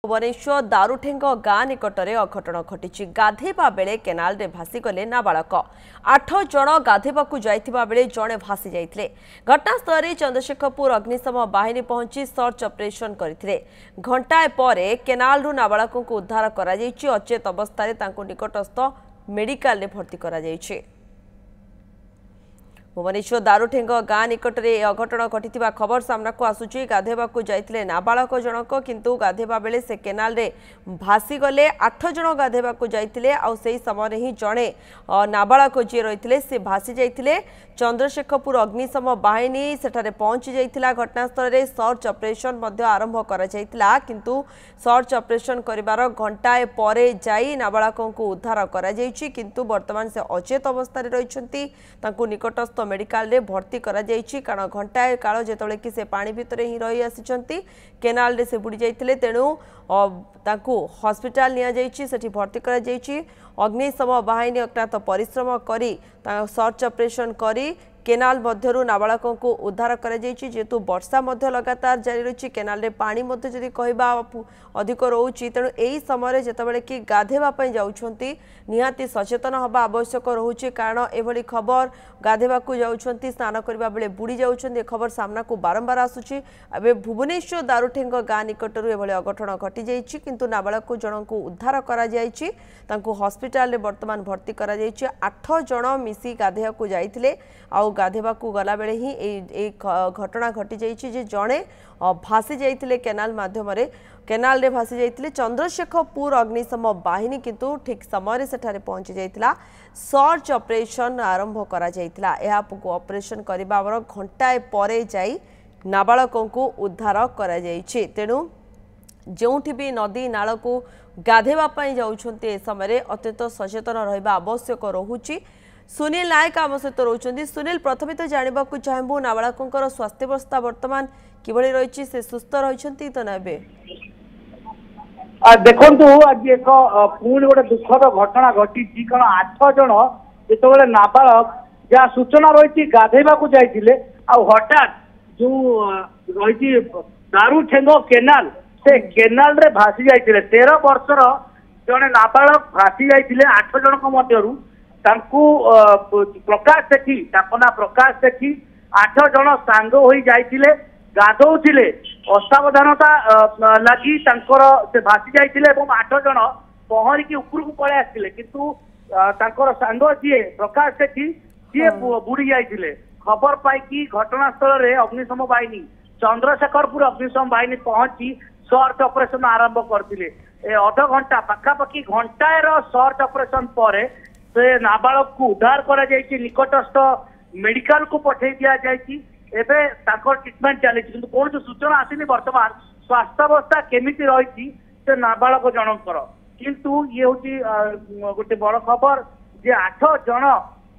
भुवनेश्वर दारुठेंग गाँ निकटने अघटन घटी गाधेवा बेले केनाल रे भासीगले नाबालक 8 जन गाधेवाकू जाइथिबा बेले जणे भासी जाइथिले। घटनास्थल रे चंद्रशेखरपुर अग्निशम बाहिनी पहुंची सर्च ऑपरेशन करथिले। घंटाए परे केनाल रु नाबालक को उद्धार करा जाइछि। अचेत अवस्था तांको निकटस्थ मेडिकल रे भर्ती करा जाइछि। भुवनेश्वर दारुठेंग गाँ निकटने अघटन घटी खबर सामना को आसुची। गाधेवाकू जाइथिले नाबालक जनक किंतु गाधेवा बेले से केनाल रे भासी गले। 8 जन गाधेवाकू जाइथिले आ सेही समय ही जणे नाबालक जी रहिथिले से भासी जाइथिले। चंद्रशेखरपुर अग्निशम बाहिनी सेठारे पहुंची जाइथिला। घटनास्थल रे सर्च ऑपरेशन मध्य आरंभ करा जाइथिला किंतु सर्च ऑपरेशन करिवार घंटाए परे जाई नाबालक को उद्धार करा जाइछि किंतु वर्तमान से अचेत अवस्था रे रहिछंती। तांको निकटस्थ मेडिकल रे भर्ती करा जाइछि कारण घंटाए काल जेतले कि से पानी भितरे ही रही आसिछंती। केनाल रे से बुडी जाइथिले तेणु तांको हॉस्पिटल निया जाइछि सेठी भर्ती करा जाइछि। अग्निशम बाहिनी अज्ञात परिश्रम करी सर्च ऑपरेशन करी केनाल मध्यरु नाबालकों को उद्धार करा जाइछि। जेतु वर्षा मध्य लगातार जारी रही केनाल रे पानी मध्य जदि कहबा अधिक रोची तेणु एही समय जेतबेले कि गाधेवा पई जाउछंती निहाती सचेतन हबा आवश्यक रहुछि कारण एभली खबर गाधेवा को जाउछंती स्नान करबा बेले बुडी जाउछंती खबर सामना को बारंबार आसुछि। एबे भुवनेश्वर दारुठेंग गाँ निकटरु एभली अघटन घटी जाइछि किंतु नाबालक जन को उद्धार करा जाइछि। तांको हॉस्पिटल रे वर्तमान भर्ती करा जाइछि। 8 जन मिसी गाधेवा को जाइथिले आ गाधेवा को गला बेले ही ए घटना घटी जाइछि जे जणे भासी जाइथिले केनाल माध्यम रे केनाल रे भासी जाइथिले। चंद्रशेखरपुर अग्निशम बाहिनी किंतु ठीक समय सेठारे पहुंची जाइथिला। सर्च ऑपरेशन आरंभ करा जाइथिला। एहा ऑपरेशन करिबावर घंटाए परे जाई नाबालकों को उद्धार करा जाइछि। तेणु जोंठी भी नदी नाल को गाधेवा पई जाउछंती ए समय अत्यंत सचेतन रहिबा आवश्यक रहुछि। सुनील नायक आम सहित रोचंती। सुनील प्रथमे तो जानवा चाहबू नाबालकों स्वास्थ्य अवस्था वर्तमान किभली रही से सुस्थ रही तो ना देखु आज एक पुणी गोटे दुखद घटना घटी कारण 8 जन जो नाबालक जहाँ सूचना रही गाधेवा जाइए हठात जो रही दारुठेंग केनाल से केनाल रे भासी जाइए 13 वर्षर जड़े नाबालक भासी जाइए 8 जन मध्यरू प्रकाश सेठी ना प्रकाश सेठी 8 जन सांग हो जाइए गाधौले असावधानता लगी से भासी जाइए 8 जन पहरिकी उपरकू पलि आसते किंतु सांग जी प्रकाश सेठी सी बुड़ी जाइए। खबर पाई घटनास्थल में अग्निशम बाहिनी चंद्रशेखरपुर अग्निशम बाहिनी पहुंची सर्च ऑपरेशन आरंभ करते। अध घंटा पाखापाखि घंटाए सर्च ऑपरेशन पर से नाबालक को उद्धार करा जाइए। निकटस्थ मेडिकल को पठे दि जाइए। एबे ट्रिटमेंट चली किंतु कौन सूचना आसनी वर्तमान स्वास्थ्यावस्था केमिति रही से नाबालक जनकर किंतु ये हूँ गोटे बड़ खबर जे 8 जन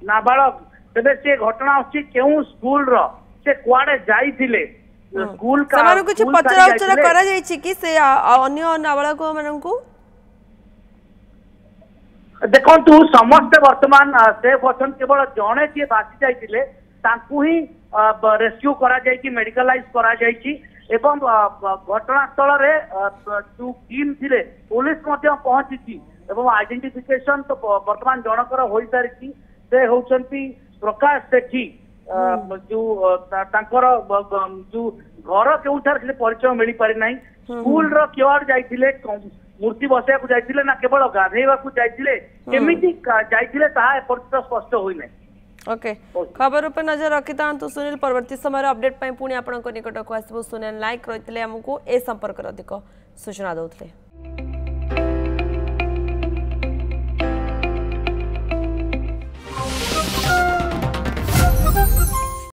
नाबालक तेरे से घटना आछि केउ स्कूल रो से कुआडे जाइथिले स्कूल का समारो कुछ पचरा उचरा करा जाइछि कि से अन्य नाबालक माननकु देखु समस्ते वर्तमान सेफ अच्छा केवल जड़े जी भासी जाइए ही रेस्क्यू करा मेडिकलाइज करा घटनास्थल जो टीम थे पुलिस पहुंची आइडेंटिफिकेशन तो वर्तमान जनकर हो सारी से होती प्रकाश सेठी जो जो घर के परिचय मिल पारि ना स्कूल क्योर जाइए मूर्ति बसैया जाइए ना केवल गाधेवा जाइए केमिति जाइए स्पष्ट होना। ओके खबर उपर नजर रखी था सुनील परवर्ती समय अपडेट पुणी आपण निकट को आसबू। सुनील नायक रही आमको ए संपर्क अधिक सूचना दौले।